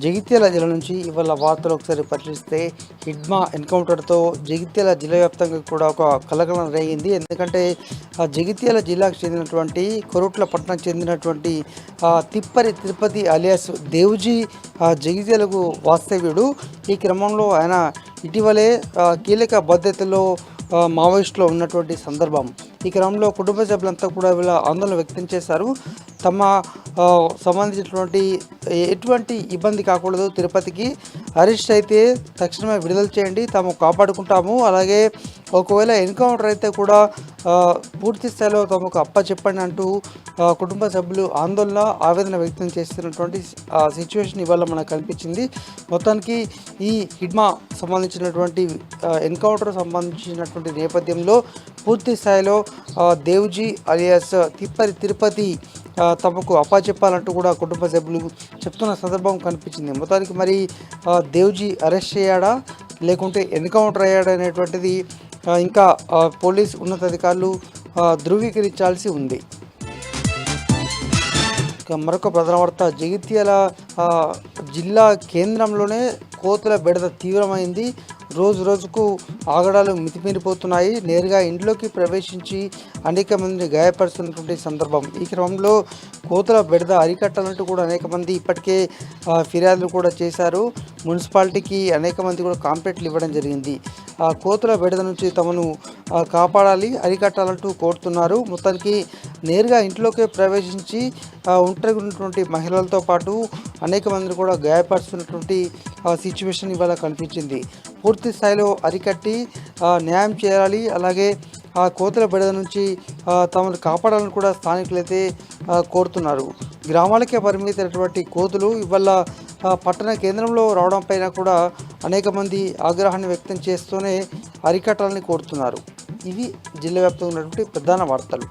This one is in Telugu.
జగిత్యాల జిల్లా నుంచి ఇవాళ వార్తలు ఒకసారి పరిశీలిస్తే హిడ్మా ఎన్కౌంటర్తో జగిత్యాల జిల్లా వ్యాప్తంగా కూడా ఒక కలకలం రేగింది. ఎందుకంటే జగిత్యాల జిల్లాకు చెందినటువంటి కొరుట్ల పట్టణం చెందినటువంటి తిప్పరి తిరుపతి అలియాస్ దేవుజీ జగిత్యాలకు వాస్తవ్యుడు. ఈ క్రమంలో ఆయన ఇటీవలే కీలక బాధ్యతల్లో మావోయిస్టులో ఉన్నటువంటి సందర్భం. ఈ క్రమంలో కుటుంబ సభ్యులంతా కూడా వీళ్ళ ఆందోళన వ్యక్తం చేశారు. తమ సంబంధించినటువంటి ఎటువంటి ఇబ్బంది కాకూడదు, తిరుపతికి అరెస్ట్ అయితే తక్షణమే విడుదల చేయండి, తాము కాపాడుకుంటాము, అలాగే ఒకవేళ ఎన్కౌంటర్ అయితే కూడా పూర్తి స్థాయిలో తమకు అప్పచెప్పండి అంటూ కుటుంబ సభ్యులు ఆవేదన వ్యక్తం చేస్తున్నటువంటి సిచ్యువేషన్ ఇవాళ మనకు కనిపించింది. మొత్తానికి ఈ హిడ్మా సంబంధించినటువంటి ఎన్కౌంటర్ సంబంధించినటువంటి నేపథ్యంలో పూర్తి స్థాయిలో దేవుజీ అలియాస్ తిప్పరి తిరుపతి తమకు అప్పచెప్పాలంటూ కూడా కుటుంబ సభ్యులు చెప్తున్న సందర్భం కనిపించింది. మొత్తానికి మరి దేవుజీ అరెస్ట్ అయ్యాడా లేకుంటే ఎన్కౌంటర్ అయ్యాడా అనేటువంటిది ఇంకా పోలీస్ ఉన్నతాధికారులు ధృవీకరించాల్సి ఉంది. మరొక ప్రధాన వార్త, జగిత్యాల జిల్లా కేంద్రంలోనే కోతుల బెడద తీవ్రమైంది. రోజు రోజుకు ఆగడాలు మితిమీరిపోతున్నాయి. నేరుగా ఇంట్లోకి ప్రవేశించి అనేక మందిని గాయపరుస్తున్నటువంటి సందర్భం. ఈ క్రమంలో కోతుల బెడద అరికట్టాలంటూ కూడా అనేక మంది ఇప్పటికే ఫిర్యాదులు కూడా చేశారు. మున్సిపాలిటీకి అనేక మంది కూడా కాంప్లైంట్లు ఇవ్వడం జరిగింది. కోతుల బెడద నుంచి తమను కాపాడాలి, అరికట్టాలంటూ కోరుతున్నారు. మొత్తానికి నేరుగా ఇంట్లోకి ప్రవేశించి ఒంటరిగా ఉన్నటువంటి మహిళలతో పాటు అనేక మందిని కూడా గాయపరుస్తున్నటువంటి సిచ్యువేషన్ ఇవాళ కనిపించింది. పూర్తి స్థాయిలో అరికట్టి న్యాయం చేయాలి, అలాగే కోతుల బెడద నుంచి తమను కాపాడాలని కూడా స్థానికులైతే కోరుతున్నారు. గ్రామాలకే పరిమితమైనటువంటి కోతులు ఇవాళ పట్టణ కేంద్రంలో రావడం పైన కూడా అనేక మంది ఆగ్రహాన్ని వ్యక్తం చేస్తూనే అరికట్టాలని కోరుతున్నారు. ఇవి జిల్లా వ్యాప్తంగా ఉన్నటువంటి ప్రధాన వార్తలు.